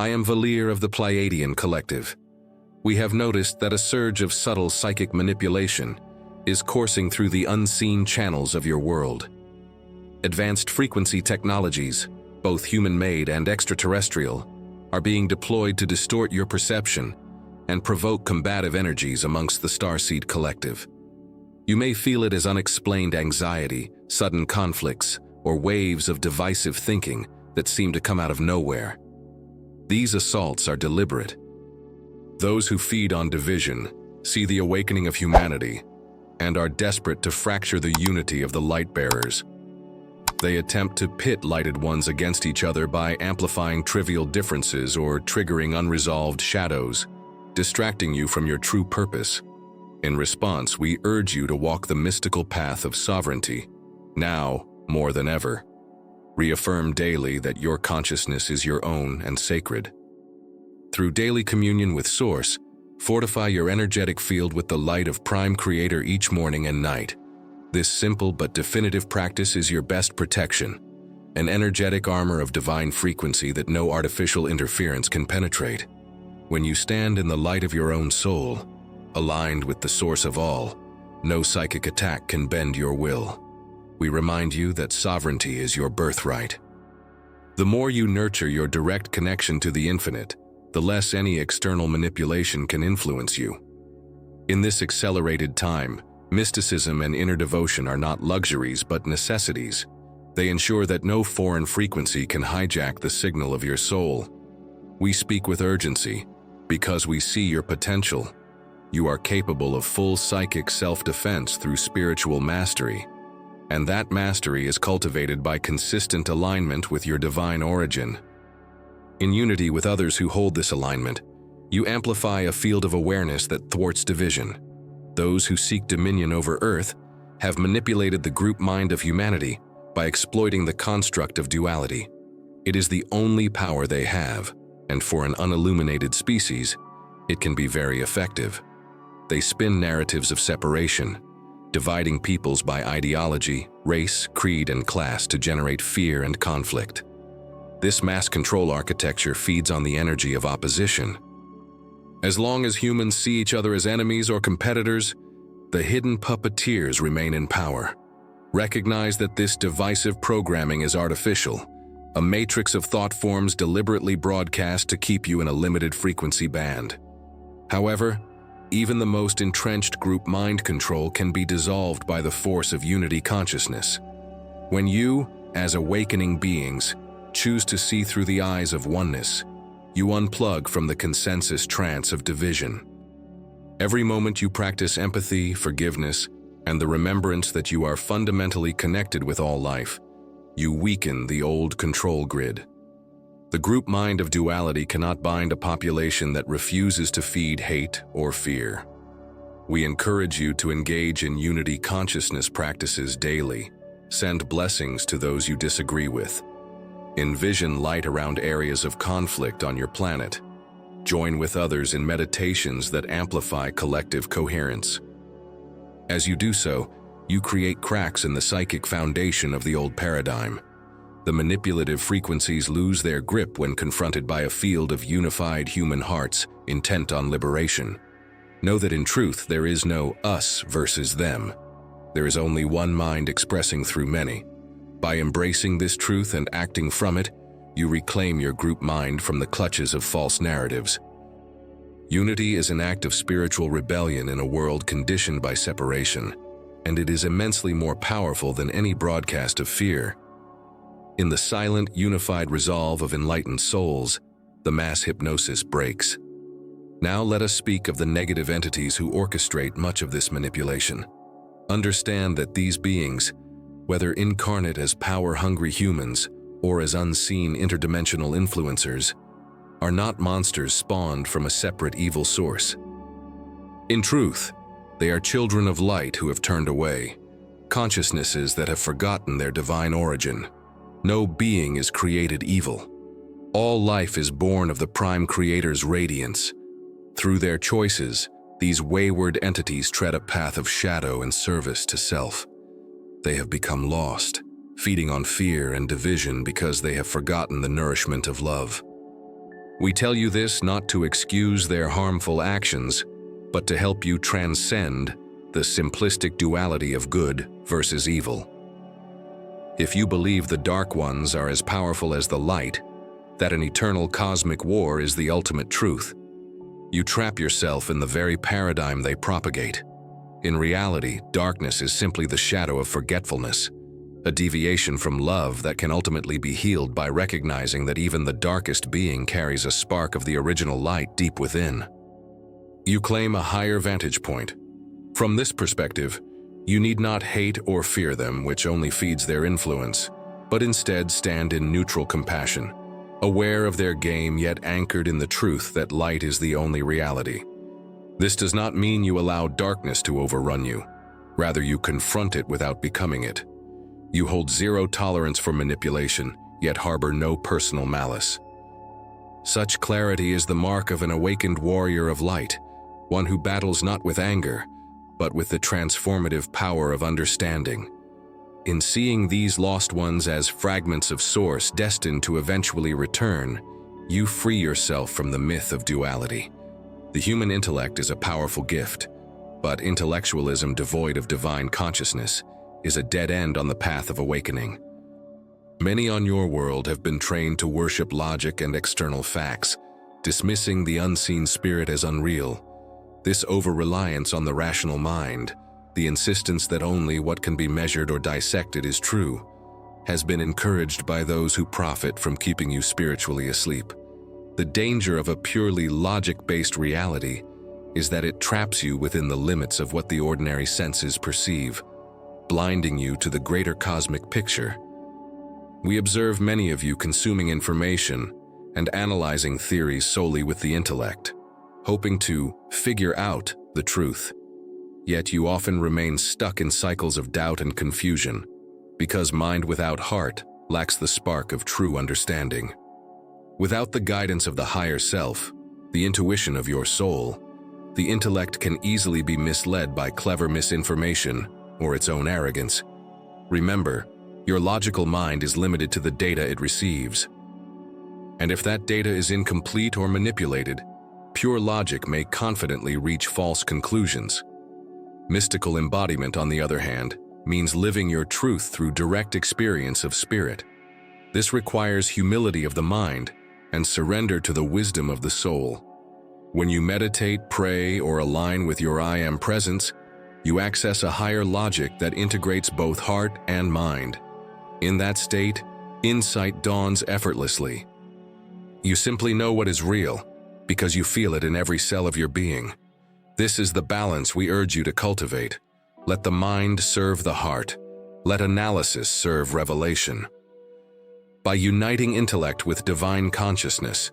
I am Valir of the Pleiadian Collective. We have noticed that a surge of subtle psychic manipulation is coursing through the unseen channels of your world. Advanced frequency technologies, both human-made and extraterrestrial, are being deployed to distort your perception and provoke combative energies amongst the Starseed collective. You may feel it as unexplained anxiety, sudden conflicts, or waves of divisive thinking that seem to come out of nowhere. These assaults are deliberate. Those who feed on division see the awakening of humanity and are desperate to fracture the unity of the light-bearers. They attempt to pit lighted ones against each other by amplifying trivial differences or triggering unresolved shadows, distracting you from your true purpose. In response, we urge you to walk the mystical path of sovereignty, now more than ever. Reaffirm daily that your consciousness is your own and sacred. Through daily communion with Source, fortify your energetic field with the light of Prime Creator each morning and night. This simple but definitive practice is your best protection, an energetic armor of divine frequency that no artificial interference can penetrate. When you stand in the light of your own soul, aligned with the source of all, no psychic attack can bend your will. We remind you that sovereignty is your birthright. The more you nurture your direct connection to the infinite, the less any external manipulation can influence you. In this accelerated time, mysticism and inner devotion are not luxuries but necessities. They ensure that no foreign frequency can hijack the signal of your soul. We speak with urgency because we see your potential. You are capable of full psychic self-defense through spiritual mastery, and that mastery is cultivated by consistent alignment with your divine origin. In unity with others who hold this alignment, you amplify a field of awareness that thwarts division. Those who seek dominion over Earth have manipulated the group mind of humanity by exploiting the construct of duality. It is the only power they have, and for an unilluminated species, it can be very effective. They spin narratives of separation, dividing peoples by ideology, race, creed, and class to generate fear and conflict. This mass control architecture feeds on the energy of opposition. As long as humans see each other as enemies or competitors, the hidden puppeteers remain in power. Recognize that this divisive programming is artificial, a matrix of thought forms deliberately broadcast to keep you in a limited frequency band. However, even the most entrenched group mind control can be dissolved by the force of unity consciousness. When you, as awakening beings, choose to see through the eyes of oneness, you unplug from the consensus trance of division. Every moment you practice empathy, forgiveness, and the remembrance that you are fundamentally connected with all life, you weaken the old control grid. The group mind of duality cannot bind a population that refuses to feed hate or fear. We encourage you to engage in unity consciousness practices daily. Send blessings to those you disagree with. Envision light around areas of conflict on your planet. Join with others in meditations that amplify collective coherence. As you do so, you create cracks in the psychic foundation of the old paradigm. The manipulative frequencies lose their grip when confronted by a field of unified human hearts intent on liberation. Know that in truth there is no us versus them. There is only one mind expressing through many. By embracing this truth and acting from it, you reclaim your group mind from the clutches of false narratives. Unity is an act of spiritual rebellion in a world conditioned by separation, and it is immensely more powerful than any broadcast of fear. In the silent, unified resolve of enlightened souls, the mass hypnosis breaks. Now let us speak of the negative entities who orchestrate much of this manipulation. Understand that these beings, whether incarnate as power-hungry humans or as unseen interdimensional influencers, are not monsters spawned from a separate evil source. In truth, they are children of light who have turned away, consciousnesses that have forgotten their divine origin. No being is created evil. All life is born of the Prime Creator's radiance. Through their choices, these wayward entities tread a path of shadow and service to self. They have become lost, feeding on fear and division because they have forgotten the nourishment of love. We tell you this not to excuse their harmful actions, but to help you transcend the simplistic duality of good versus evil. If you believe the Dark Ones are as powerful as the light, that an eternal cosmic war is the ultimate truth, you trap yourself in the very paradigm they propagate. In reality, darkness is simply the shadow of forgetfulness, a deviation from love that can ultimately be healed by recognizing that even the darkest being carries a spark of the original light deep within. You claim a higher vantage point. From this perspective, you need not hate or fear them, which only feeds their influence, but instead stand in neutral compassion, aware of their game yet anchored in the truth that light is the only reality. This does not mean you allow darkness to overrun you. Rather, you confront it without becoming it. You hold zero tolerance for manipulation, yet harbor no personal malice. Such clarity is the mark of an awakened warrior of light, one who battles not with anger, but with the transformative power of understanding. In seeing these lost ones as fragments of source destined to eventually return, you free yourself from the myth of duality. The human intellect is a powerful gift, but intellectualism devoid of divine consciousness is a dead end on the path of awakening. Many on your world have been trained to worship logic and external facts, dismissing the unseen spirit as unreal. This over-reliance on the rational mind, the insistence that only what can be measured or dissected is true, has been encouraged by those who profit from keeping you spiritually asleep. The danger of a purely logic-based reality is that it traps you within the limits of what the ordinary senses perceive, blinding you to the greater cosmic picture. We observe many of you consuming information and analyzing theories solely with the intellect, hoping to figure out the truth. Yet you often remain stuck in cycles of doubt and confusion, because mind without heart lacks the spark of true understanding. Without the guidance of the higher self, the intuition of your soul, the intellect can easily be misled by clever misinformation or its own arrogance. Remember, your logical mind is limited to the data it receives. And if that data is incomplete or manipulated, pure logic may confidently reach false conclusions. Mystical embodiment, on the other hand, means living your truth through direct experience of spirit. This requires humility of the mind and surrender to the wisdom of the soul. When you meditate, pray, or align with your I Am presence, you access a higher logic that integrates both heart and mind. In that state, insight dawns effortlessly. You simply know what is real, because you feel it in every cell of your being. This is the balance we urge you to cultivate. Let the mind serve the heart. Let analysis serve revelation. By uniting intellect with divine consciousness,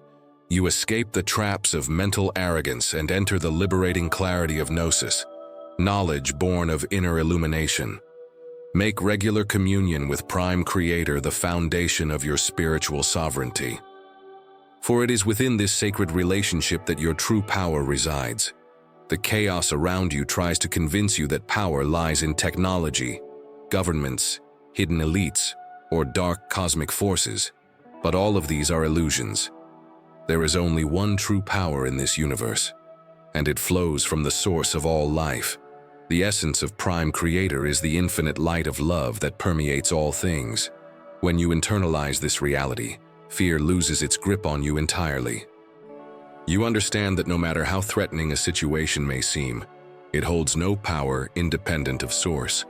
you escape the traps of mental arrogance and enter the liberating clarity of gnosis, knowledge born of inner illumination. Make regular communion with Prime Creator the foundation of your spiritual sovereignty. For it is within this sacred relationship that your true power resides. The chaos around you tries to convince you that power lies in technology, governments, hidden elites, or dark cosmic forces, but all of these are illusions. There is only one true power in this universe, and it flows from the source of all life. The essence of Prime Creator is the infinite light of love that permeates all things. When you internalize this reality, fear loses its grip on you entirely. You understand that no matter how threatening a situation may seem, it holds no power independent of source.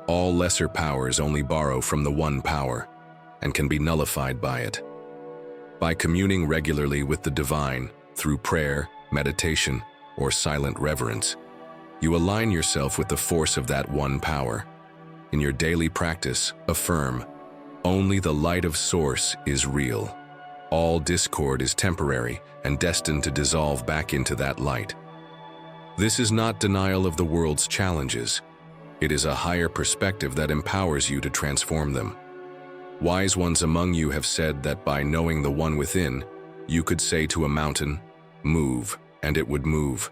All lesser powers only borrow from the one power and can be nullified by it. By communing regularly with the divine through prayer, meditation, or silent reverence, you align yourself with the force of that one power. In your daily practice, affirm, only the light of source is real. All discord is temporary and destined to dissolve back into that light. This is not denial of the world's challenges. It is a higher perspective that empowers you to transform them. Wise ones among you have said that by knowing the one within, you could say to a mountain, "Move," and it would move.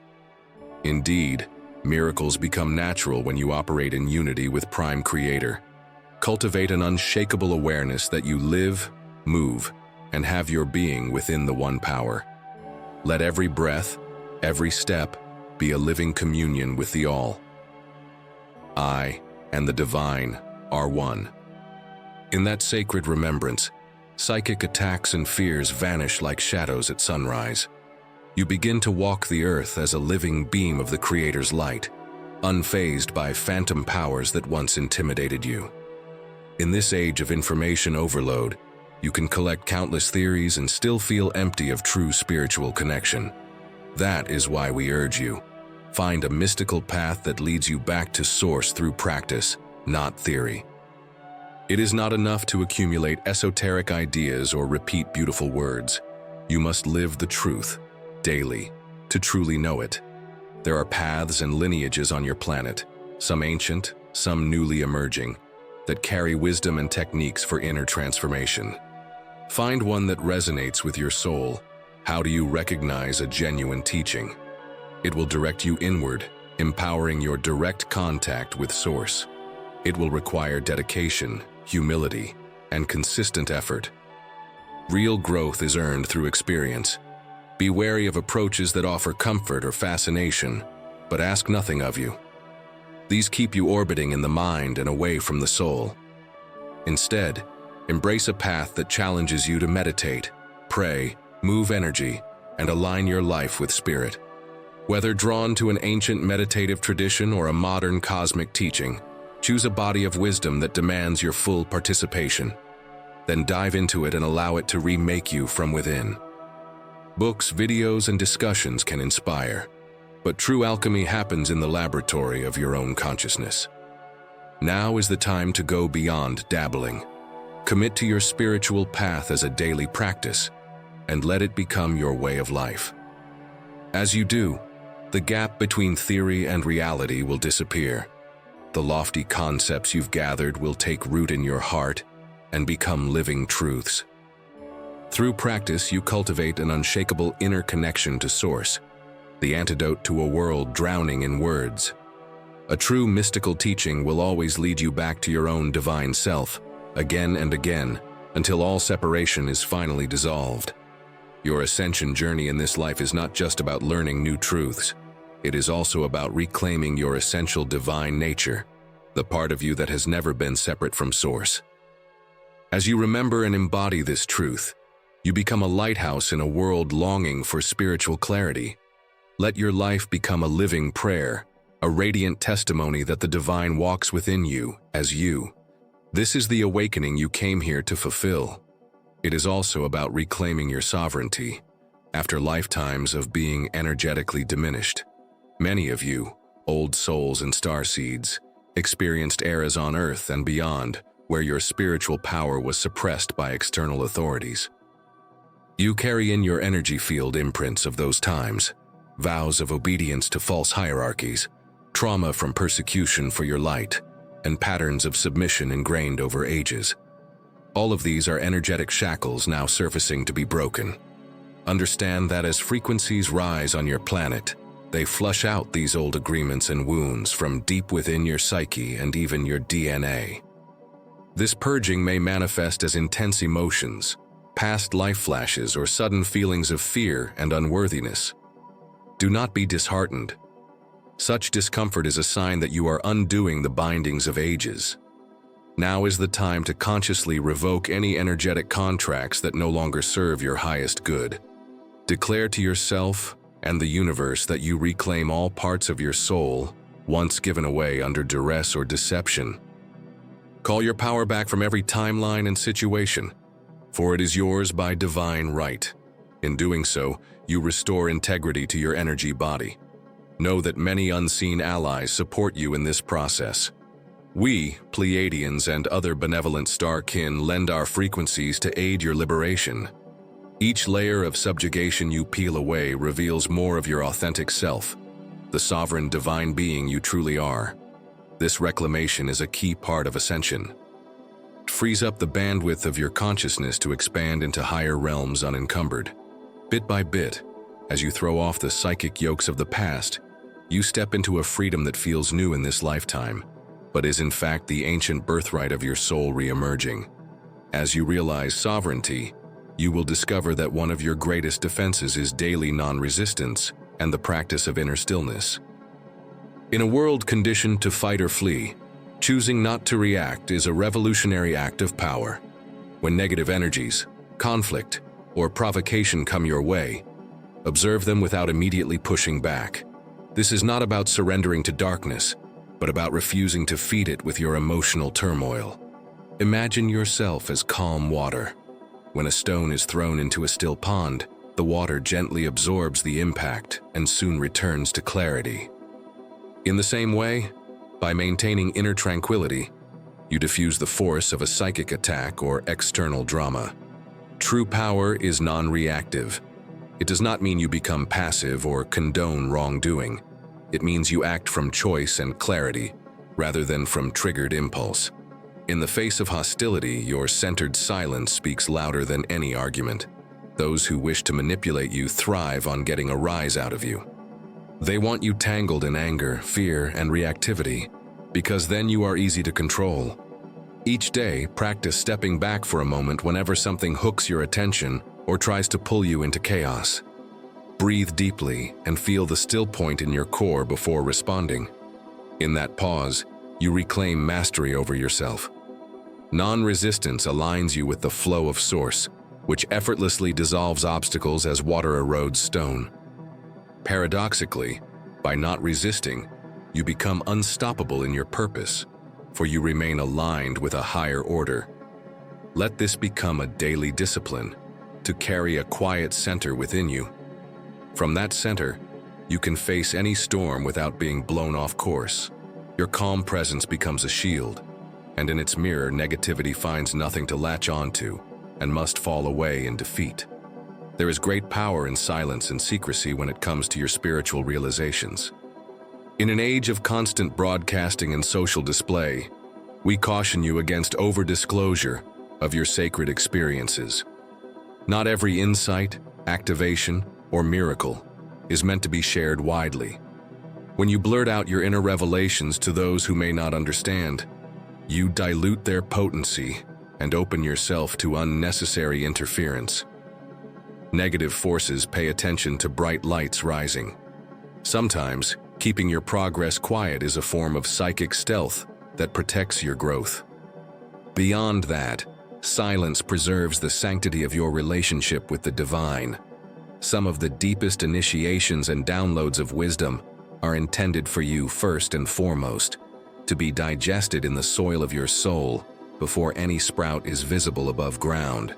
Indeed, miracles become natural when you operate in unity with Prime Creator. Cultivate an unshakable awareness that you live, move, and have your being within the one power. Let every breath, every step, be a living communion with the All. I and the Divine are one. In that sacred remembrance, psychic attacks and fears vanish like shadows at sunrise. You begin to walk the earth as a living beam of the Creator's light, unfazed by phantom powers that once intimidated you. In this age of information overload, you can collect countless theories and still feel empty of true spiritual connection. That is why we urge you, find a mystical path that leads you back to source through practice, not theory. It is not enough to accumulate esoteric ideas or repeat beautiful words. You must live the truth, daily, to truly know it. There are paths and lineages on your planet, some ancient, some newly emerging, that carry wisdom and techniques for inner transformation. Find one that resonates with your soul. How do you recognize a genuine teaching? It will direct you inward, empowering your direct contact with Source. It will require dedication, humility, and consistent effort. Real growth is earned through experience. Be wary of approaches that offer comfort or fascination, but ask nothing of you. These keep you orbiting in the mind and away from the soul. Instead, embrace a path that challenges you to meditate, pray, move energy, and align your life with spirit. Whether drawn to an ancient meditative tradition or a modern cosmic teaching, choose a body of wisdom that demands your full participation. Then dive into it and allow it to remake you from within. Books, videos, and discussions can inspire, but true alchemy happens in the laboratory of your own consciousness. Now is the time to go beyond dabbling. Commit to your spiritual path as a daily practice, and let it become your way of life. As you do, the gap between theory and reality will disappear. The lofty concepts you've gathered will take root in your heart and become living truths. Through practice, you cultivate an unshakable inner connection to Source, the antidote to a world drowning in words. A true mystical teaching will always lead you back to your own divine self, again and again, until all separation is finally dissolved. Your ascension journey in this life is not just about learning new truths. It is also about reclaiming your essential divine nature, the part of you that has never been separate from Source. As you remember and embody this truth, you become a lighthouse in a world longing for spiritual clarity. Let your life become a living prayer, a radiant testimony that the divine walks within you as you. This is the awakening you came here to fulfill. It is also about reclaiming your sovereignty after lifetimes of being energetically diminished. Many of you, old souls and starseeds, experienced eras on Earth and beyond where your spiritual power was suppressed by external authorities. You carry in your energy field imprints of those times, vows of obedience to false hierarchies, trauma from persecution for your light, and patterns of submission ingrained over ages. All of these are energetic shackles now surfacing to be broken. Understand that as frequencies rise on your planet, they flush out these old agreements and wounds from deep within your psyche and even your DNA. This purging may manifest as intense emotions, past life flashes, or sudden feelings of fear and unworthiness. Do not be disheartened. Such discomfort is a sign that you are undoing the bindings of ages. Now is the time to consciously revoke any energetic contracts that no longer serve your highest good. Declare to yourself and the universe that you reclaim all parts of your soul once given away under duress or deception. Call your power back from every timeline and situation, for it is yours by divine right. In doing so, you restore integrity to your energy body. Know that many unseen allies support you in this process. We, Pleiadians and other benevolent star kin, lend our frequencies to aid your liberation. Each layer of subjugation you peel away reveals more of your authentic self, the sovereign divine being you truly are. This reclamation is a key part of ascension. It frees up the bandwidth of your consciousness to expand into higher realms unencumbered. Bit by bit, as you throw off the psychic yokes of the past, you step into a freedom that feels new in this lifetime, but is in fact the ancient birthright of your soul re-emerging. As you realize sovereignty, you will discover that one of your greatest defenses is daily non-resistance and the practice of inner stillness. In a world conditioned to fight or flee, choosing not to react is a revolutionary act of power. When negative energies, conflict, or provocation come your way, observe them without immediately pushing back. This is not about surrendering to darkness, but about refusing to feed it with your emotional turmoil. Imagine yourself as calm water. When a stone is thrown into a still pond, the water gently absorbs the impact and soon returns to clarity. In the same way, by maintaining inner tranquility, you diffuse the force of a psychic attack or external drama. True power is non-reactive. It does not mean you become passive or condone wrongdoing. It means you act from choice and clarity, rather than from triggered impulse. In the face of hostility, your centered silence speaks louder than any argument. Those who wish to manipulate you thrive on getting a rise out of you. They want you tangled in anger, fear, and reactivity, because then you are easy to control. Each day, practice stepping back for a moment whenever something hooks your attention or tries to pull you into chaos. Breathe deeply and feel the still point in your core before responding. In that pause, you reclaim mastery over yourself. Non-resistance aligns you with the flow of Source, which effortlessly dissolves obstacles as water erodes stone. Paradoxically, by not resisting, you become unstoppable in your purpose, for you remain aligned with a higher order. Let this become a daily discipline, to carry a quiet center within you. From that center, you can face any storm without being blown off course. Your calm presence becomes a shield, and in its mirror, negativity finds nothing to latch onto and must fall away in defeat. There is great power in silence and secrecy when it comes to your spiritual realizations. In an age of constant broadcasting and social display, we caution you against over-disclosure of your sacred experiences. Not every insight, activation, or miracle is meant to be shared widely. When you blurt out your inner revelations to those who may not understand, you dilute their potency and open yourself to unnecessary interference. Negative forces pay attention to bright lights rising. Sometimes, keeping your progress quiet is a form of psychic stealth that protects your growth. Beyond that, silence preserves the sanctity of your relationship with the divine. Some of the deepest initiations and downloads of wisdom are intended for you first and foremost, to be digested in the soil of your soul before any sprout is visible above ground.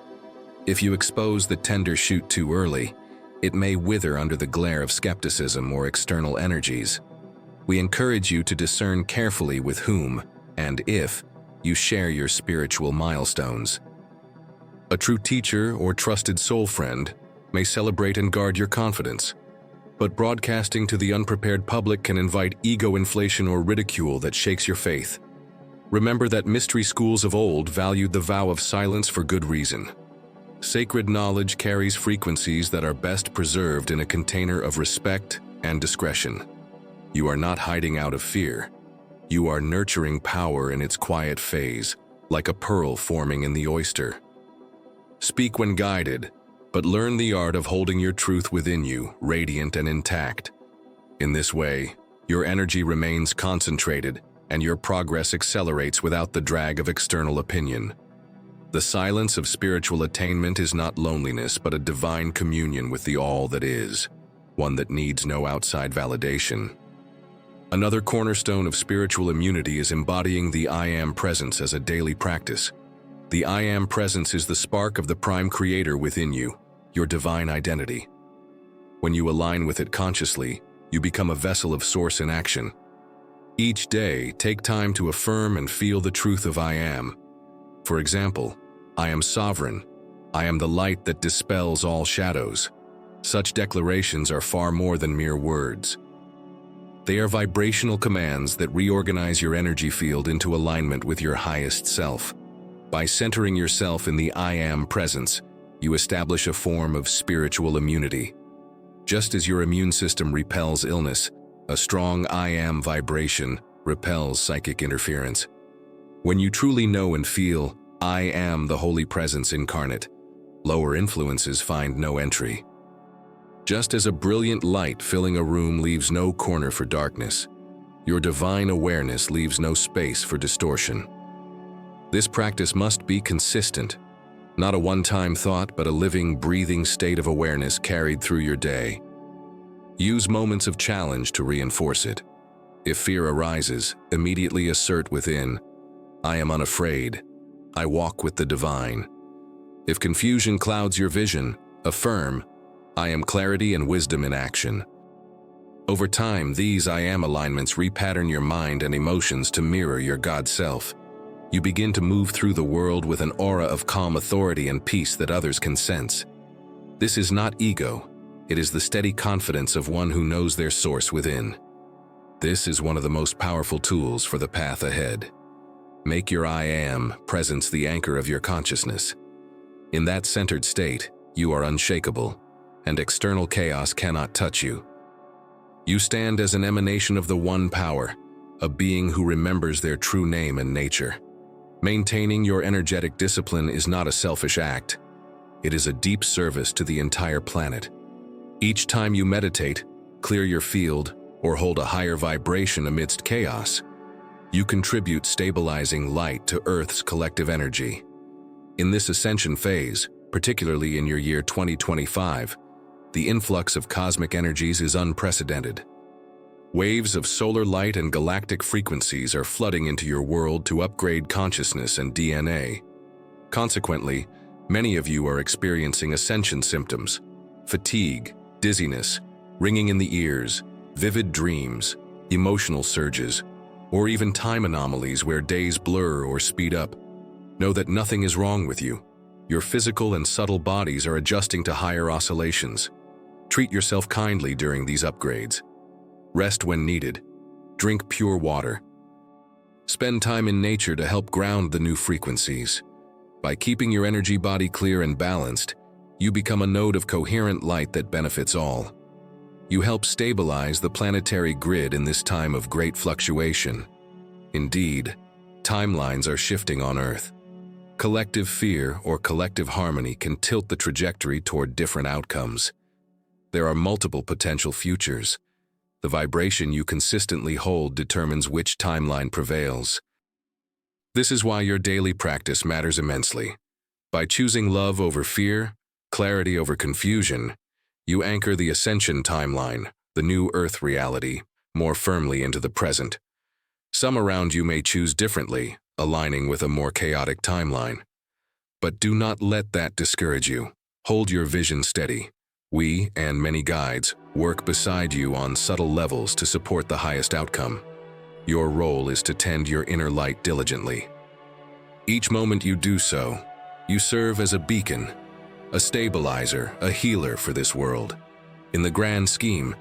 If you expose the tender shoot too early, it may wither under the glare of skepticism or external energies. We encourage you to discern carefully with whom, and if, you share your spiritual milestones. A true teacher or trusted soul friend may celebrate and guard your confidence, but broadcasting to the unprepared public can invite ego inflation or ridicule that shakes your faith. Remember that mystery schools of old valued the vow of silence for good reason. Sacred knowledge carries frequencies that are best preserved in a container of respect and discretion. You are not hiding out of fear. You are nurturing power in its quiet phase, like a pearl forming in the oyster. Speak when guided, but learn the art of holding your truth within you, radiant and intact. In this way, your energy remains concentrated, and your progress accelerates without the drag of external opinion. The silence of spiritual attainment is not loneliness, but a divine communion with the all that is, one that needs no outside validation. Another cornerstone of spiritual immunity is embodying the I Am presence as a daily practice. The I Am presence is the spark of the prime creator within you, your divine identity. When you align with it consciously, you become a vessel of Source in action. Each day, take time to affirm and feel the truth of I Am. For example, I am sovereign. I am the light that dispels all shadows. Such declarations are far more than mere words. They are vibrational commands that reorganize your energy field into alignment with your highest self. By centering yourself in the I Am presence, you establish a form of spiritual immunity. Just as your immune system repels illness, a strong I Am vibration repels psychic interference. When you truly know and feel, I am the Holy Presence incarnate, Lower influences find no entry. Just as a brilliant light filling a room leaves no corner for darkness, your divine awareness leaves no space for distortion. This practice must be consistent, not a one-time thought, but a living, breathing state of awareness carried through your day. Use moments of challenge to reinforce it. If fear arises, immediately assert within, "I am unafraid. I walk with the divine." If confusion clouds your vision, affirm, "I am clarity and wisdom in action." Over time, these I am alignments repattern your mind and emotions to mirror your God self. You begin to move through the world with an aura of calm authority and peace that others can sense. This is not ego. It is the steady confidence of one who knows their source within. This is one of the most powerful tools for the path ahead. Make your I am presence the anchor of your consciousness. In that centered state, you are unshakable, and external chaos cannot touch you. You stand as an emanation of the one power, a being who remembers their true name and nature. Maintaining your energetic discipline is not a selfish act. It is a deep service to the entire planet. Each time you meditate, clear your field, or hold a higher vibration amidst chaos, you contribute stabilizing light to Earth's collective energy. In this ascension phase, particularly in your year 2025, the influx of cosmic energies is unprecedented. Waves of solar light and galactic frequencies are flooding into your world to upgrade consciousness and DNA. Consequently, many of you are experiencing ascension symptoms: fatigue, dizziness, ringing in the ears, vivid dreams, emotional surges, or even time anomalies where days blur or speed up. Know that nothing is wrong with you. Your physical and subtle bodies are adjusting to higher oscillations. Treat yourself kindly during these upgrades. Rest when needed. Drink pure water. Spend time in nature to help ground the new frequencies. By keeping your energy body clear and balanced, you become a node of coherent light that benefits all. You help stabilize the planetary grid in this time of great fluctuation. Indeed, timelines are shifting on Earth. Collective fear or collective harmony can tilt the trajectory toward different outcomes. There are multiple potential futures. The vibration you consistently hold determines which timeline prevails. This is why your daily practice matters immensely. By choosing love over fear, clarity over confusion, you anchor the ascension timeline, the new Earth reality, more firmly into the present. Some around you may choose differently, aligning with a more chaotic timeline. But do not let that discourage you. Hold your vision steady. We, and many guides, work beside you on subtle levels to support the highest outcome. Your role is to tend your inner light diligently. Each moment you do so, you serve as a beacon, a stabilizer, a healer for this world. In the grand scheme,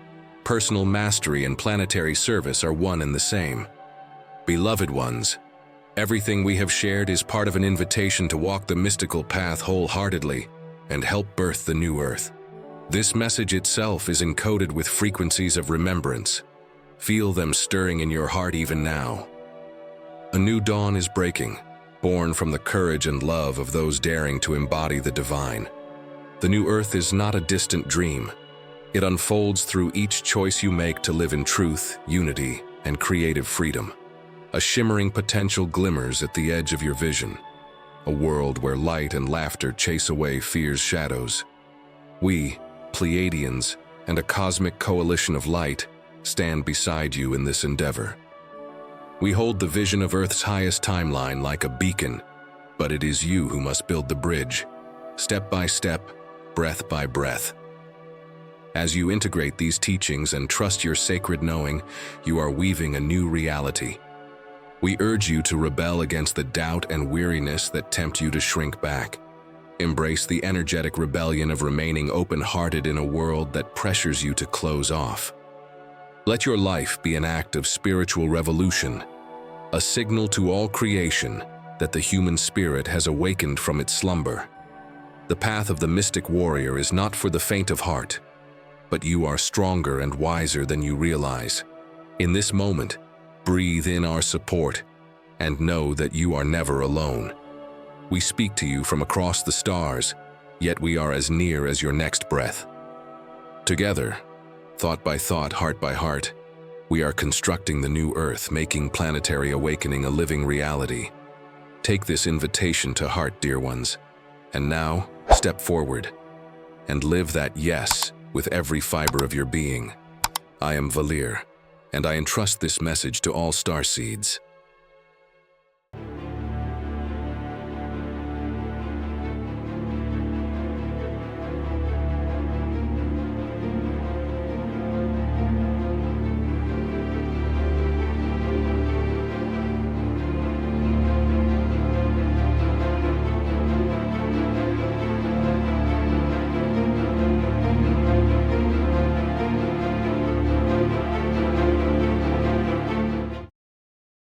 personal mastery and planetary service are one and the same. Beloved ones, everything we have shared is part of an invitation to walk the mystical path wholeheartedly and help birth the new Earth. This message itself is encoded with frequencies of remembrance. Feel them stirring in your heart even now. A new dawn is breaking, born from the courage and love of those daring to embody the divine. The new Earth is not a distant dream. It unfolds through each choice you make to live in truth, unity, and creative freedom. A shimmering potential glimmers at the edge of your vision. A world where light and laughter chase away fear's shadows. We, Pleiadians, and a cosmic coalition of light, stand beside you in this endeavor. We hold the vision of Earth's highest timeline like a beacon, but it is you who must build the bridge, step by step, breath by breath. As you integrate these teachings and trust your sacred knowing, you are weaving a new reality. We urge you to rebel against the doubt and weariness that tempt you to shrink back. Embrace the energetic rebellion of remaining open-hearted in a world that pressures you to close off. Let your life be an act of spiritual revolution, a signal to all creation that the human spirit has awakened from its slumber. The path of the mystic warrior is not for the faint of heart, but you are stronger and wiser than you realize. In this moment, breathe in our support and know that you are never alone. We speak to you from across the stars, yet we are as near as your next breath. Together, thought by thought, heart by heart, we are constructing the new Earth, making planetary awakening a living reality. Take this invitation to heart, dear ones, and now step forward and live that yes with every fiber of your being. I am Valir, and I entrust this message to all Starseeds.